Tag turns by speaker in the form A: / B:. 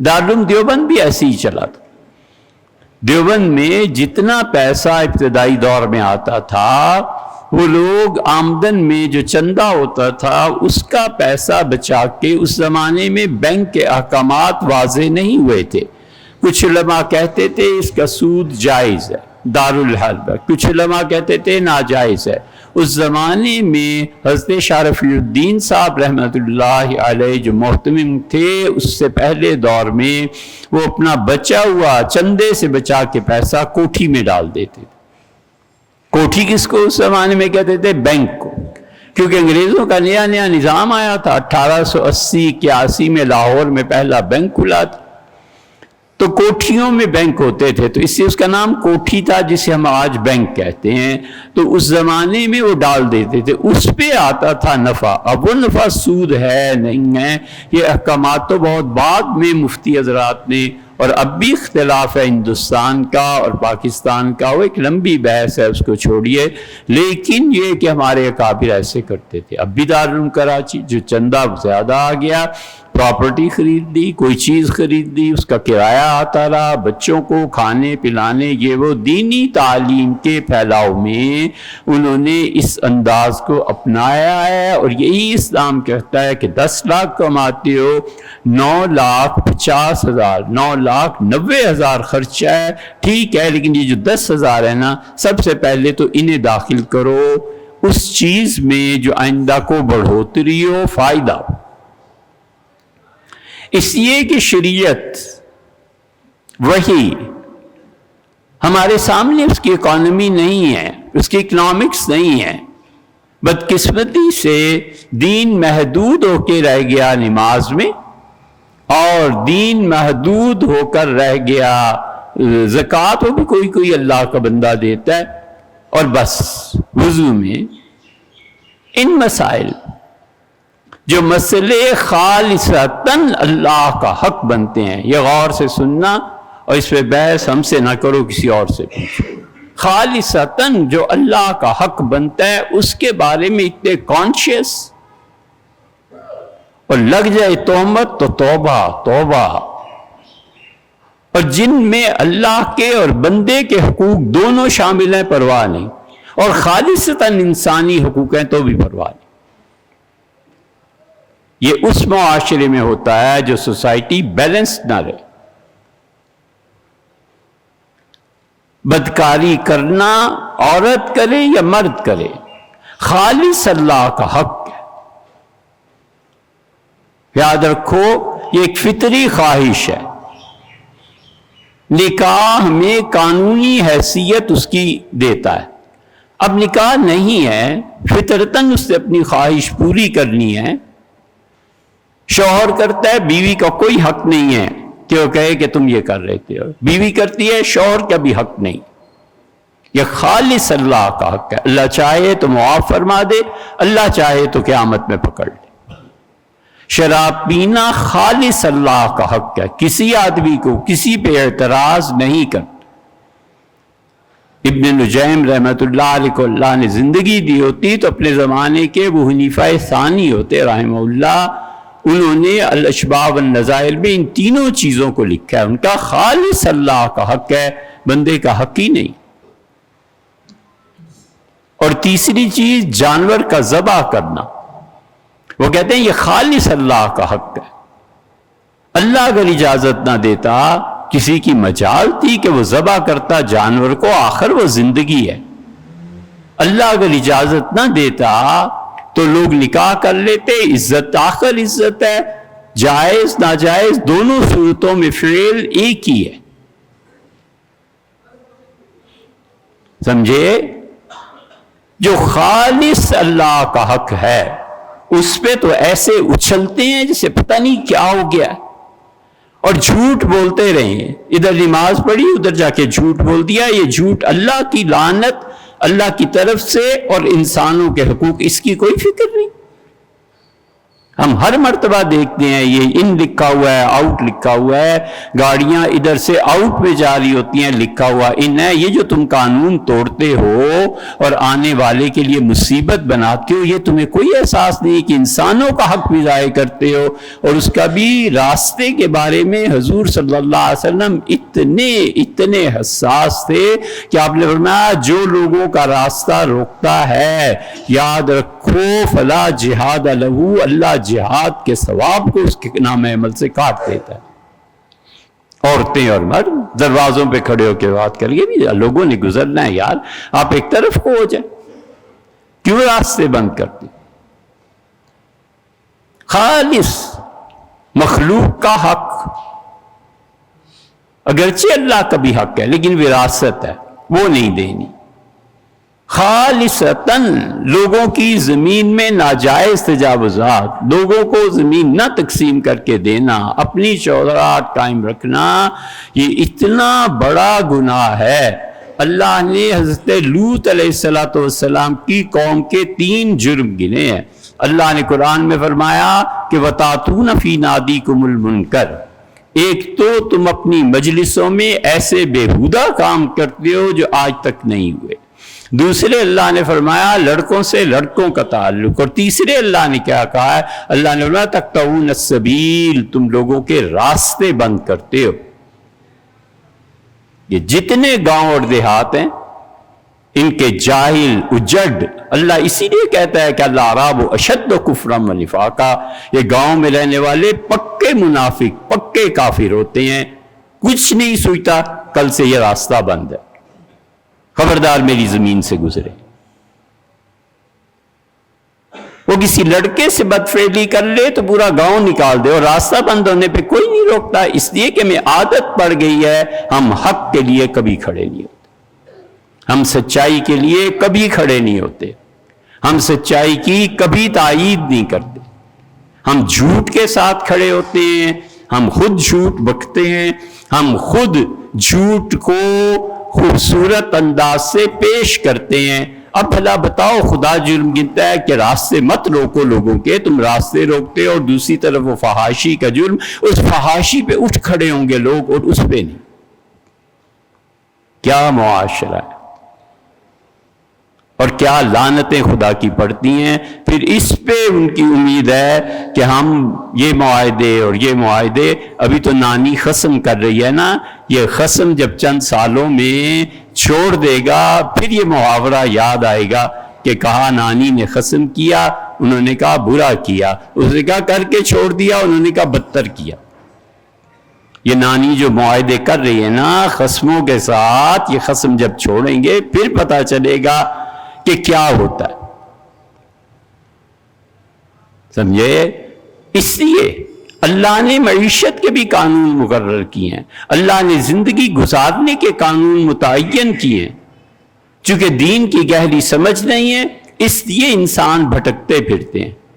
A: دارالعلوم دیوبند بھی ایسے ہی چلا تھا. دیوبند میں جتنا پیسہ ابتدائی دور میں آتا تھا وہ لوگ آمدن میں جو چندہ ہوتا تھا اس کا پیسہ بچا کے، اس زمانے میں بینک کے احکامات واضح نہیں ہوئے تھے. کچھ علماء کہتے تھے اس کا سود جائز ہے دارالحرب، کچھ علماء کہتے تھے ناجائز ہے. اس زمانے میں حضرت شاہ رفیع الدین صاحب رحمۃ اللہ علیہ جو محتمم تھے، اس سے پہلے دور میں وہ اپنا بچا ہوا چندے سے بچا کے پیسہ کوٹھی میں ڈال دیتے تھے. کوٹھی کس کو اس زمانے میں کہتے تھے؟ بینک کو، کیونکہ انگریزوں کا نیا نیا نظام آیا تھا. 1880-81 میں لاہور میں پہلا بینک کھلا تھا، تو کوٹھیوں میں بینک ہوتے تھے، تو اس سے اس کا نام کوٹھی تھا جسے ہم آج بینک کہتے ہیں. تو اس زمانے میں وہ ڈال دیتے تھے، اس پہ آتا تھا نفع. اب وہ نفع سود ہے نہیں ہے، یہ احکامات تو بہت بعد میں مفتی حضرات نے، اور اب بھی اختلاف ہے ہندوستان کا اور پاکستان کا، وہ ایک لمبی بحث ہے، اس کو چھوڑیے. لیکن یہ کہ ہمارے اکابر ایسے کرتے تھے. اب بھی دارالعلوم کراچی جو چندہ زیادہ آ گیا، پراپرٹی خرید لی، کوئی چیز خرید لی، اس کا کرایہ آتا رہا، بچوں کو کھانے پلانے، یہ وہ دینی تعلیم کے پھیلاؤ میں انہوں نے اس انداز کو اپنایا ہے. اور یہی اسلام کہتا ہے کہ 10 لاکھ کماتے ہو، 9,50,000 9,90,000 خرچہ ہے، ٹھیک ہے، لیکن یہ جو 10,000 ہے نا، سب سے پہلے تو انہیں داخل کرو اس چیز میں جو آئندہ کو بڑھوتری ہو، فائدہ ہو. اس لیے کہ شریعت وہی ہمارے سامنے، اس کی اکانومی نہیں ہے، اس کی اکنامکس نہیں ہے. بدقسمتی سے دین محدود ہو کے رہ گیا نماز میں، اور دین محدود ہو کر رہ گیا زکوٰۃ، وہ بھی کوئی اللہ کا بندہ دیتا ہے. اور بس وضو میں ان مسائل جو مسئلے خالصتاً اللہ کا حق بنتے ہیں، یہ غور سے سننا، اور اس پہ بحث ہم سے نہ کرو، کسی اور سے پوچھو. خالصتاً جو اللہ کا حق بنتا ہے اس کے بارے میں اتنے کانشیس، اور لگ جائے تہمت تو توبہ توبہ. اور جن میں اللہ کے اور بندے کے حقوق دونوں شامل ہیں، پرواہ نہیں، اور خالصتاً انسانی حقوق ہیں تو بھی پرواہ نہیں. یہ اس معاشرے میں ہوتا ہے جو سوسائٹی بیلنس نہ رہے. بدکاری کرنا عورت کرے یا مرد کرے، خالص اللہ کا حق ہے. یاد رکھو یہ ایک فطری خواہش ہے. نکاح میں قانونی حیثیت اس کی دیتا ہے. اب نکاح نہیں ہے، فطرتاً اس سے اپنی خواہش پوری کرنی ہے. شوہر کرتا ہے، بیوی کا کوئی حق نہیں ہے کہ وہ کہے کہ تم یہ کر رہے تھے. بیوی کرتی ہے، شوہر کا بھی حق نہیں. یہ خالص اللہ کا حق ہے. اللہ چاہے تو معاف فرما دے، اللہ چاہے تو قیامت میں پکڑ لے. شراب پینا خالص اللہ کا حق ہے، کسی آدمی کو کسی پہ اعتراض نہیں کرتا. ابن نجیم رحمۃ اللہ علیہ کو اللہ نے زندگی دی ہوتی تو اپنے زمانے کے وہ حنیفہ ثانی ہوتے رحمہ اللہ، انہوں نے الاشباح والنظائر میں ان تینوں چیزوں کو لکھا ہے. ان کا خالص اللہ کا حق ہے، بندے کا حق ہی نہیں. اور تیسری چیز جانور کا ذبح کرنا، وہ کہتے ہیں یہ خالص اللہ کا حق ہے. اللہ اگر اجازت نہ دیتا، کسی کی مجال تھی کہ وہ ذبح کرتا جانور کو، آخر وہ زندگی ہے. اللہ اگر اجازت نہ دیتا تو لوگ نکاح کر لیتے. عزت آخر عزت ہے، جائز ناجائز دونوں صورتوں میں فعل ایک ہی ہے. سمجھے؟ جو خالص اللہ کا حق ہے اس پہ تو ایسے اچھلتے ہیں جسے پتہ نہیں کیا ہو گیا، اور جھوٹ بولتے رہے. ادھر نماز پڑھی، ادھر جا کے جھوٹ بول دیا. یہ جھوٹ اللہ کی لعنت اللہ کی طرف سے، اور انسانوں کے حقوق، اس کی کوئی فکر نہیں. ہم ہر مرتبہ دیکھتے ہیں یہ ان لکھا ہوا ہے، آؤٹ لکھا ہوا ہے، گاڑیاں ادھر سے آؤٹ میں جا رہی ہوتی ہیں، لکھا ہوا ان ہے۔ یہ جو تم قانون توڑتے ہو اور آنے والے کے لیے مصیبت بناتے ہو، یہ تمہیں کوئی احساس نہیں کہ انسانوں کا حق بھی ضائع کرتے ہو۔ اور اس کا بھی راستے کے بارے میں حضور صلی اللہ علیہ وسلم اتنے حساس تھے کہ آپ نے فرمایا جو لوگوں کا راستہ روکتا ہے، یاد رکھو فلا جہاد لہو، اللہ جہاد کے ثواب کو اس کے نام عمل سے کاٹ دیتا ہے۔ عورتیں اور مرد دروازوں پہ کھڑے ہو کے بات کر گے، بھی لوگوں نے گزرنا ہے یار، آپ ایک طرف کو ہو جائیں، کیوں راستے بند کرتے؟ خالص مخلوق کا حق، اگرچہ اللہ کا بھی حق ہے لیکن وراثت ہے، وہ نہیں دینی۔ خالصتاً لوگوں کی زمین میں ناجائز تجاوزات، لوگوں کو زمین نہ تقسیم کر کے دینا، اپنی شوہرات قائم رکھنا، یہ اتنا بڑا گناہ ہے۔ اللہ نے حضرت لوط علیہ السلام کی قوم کے 3 جرم گنے ہیں۔ اللہ نے قرآن میں فرمایا کہ وَتَأْتُونَ فِي نَادِيكُمُ الْمُنْكَرَ، ایک تو تم اپنی مجلسوں میں ایسے بیہودہ کام کرتے ہو جو آج تک نہیں ہوئے، دوسرے اللہ نے فرمایا لڑکوں سے لڑکوں کا تعلق، اور تیسرے اللہ نے کیا کہا ہے؟ اللہ نے فرمایا تقطعون السبیل، تم لوگوں کے راستے بند کرتے ہو۔ یہ جتنے گاؤں اور دیہات ہیں ان کے جاہل اجڑ، اللہ اسی لیے کہتا ہے کہ اللہ اعراب اشد کفرا و نفاقا، یہ گاؤں میں رہنے والے پکے منافق، پکے کافر ہوتے ہیں، کچھ نہیں سوچتا کل سے یہ راستہ بند ہے، خبردار میری زمین سے گزرے۔ وہ کسی لڑکے سے بدفعلی کر لے تو پورا گاؤں نکال دے، اور راستہ بند ہونے پہ کوئی نہیں روکتا، اس لیے کہ ہمیں عادت پڑ گئی ہے، ہم حق کے لیے کبھی کھڑے نہیں ہوتے، ہم سچائی کے لیے کبھی کھڑے نہیں ہوتے، ہم سچائی کی کبھی تائید نہیں کرتے، ہم جھوٹ کے ساتھ کھڑے ہوتے ہیں، ہم خود جھوٹ بکتے ہیں، ہم خود جھوٹ کو خوبصورت انداز سے پیش کرتے ہیں۔ اب بھلا بتاؤ، خدا جرم گنتا ہے کہ راستے مت روکو لوگوں کے، تم راستے روکتے ہو، اور دوسری طرف وہ فحاشی کا جرم، اس فحاشی پہ اٹھ کھڑے ہوں گے لوگ اور اس پہ نہیں۔ کیا معاشرہ ہے اور کیا لعنتیں خدا کی پڑتی ہیں۔ پھر اس پہ ان کی امید ہے کہ ہم یہ معاہدے اور یہ معاہدے، ابھی تو نانی خصم کر رہی ہے نا، یہ خصم جب چند سالوں میں چھوڑ دے گا پھر یہ محاورہ یاد آئے گا کہ کہا نانی نے خصم کیا، انہوں نے کہا برا کیا، اس نے کہا کر کے چھوڑ دیا، انہوں نے کہا بدتر کیا۔ یہ نانی جو معاہدے کر رہی ہے نا خصموں کے ساتھ، یہ خصم جب چھوڑیں گے پھر پتہ چلے گا کہ کیا ہوتا ہے، سمجھے؟ اس لیے اللہ نے معیشت کے بھی قانون مقرر کیے ہیں، اللہ نے زندگی گزارنے کے قانون متعین کیے ہیں، چونکہ دین کی گہری سمجھ نہیں ہے اس لیے انسان بھٹکتے پھرتے ہیں۔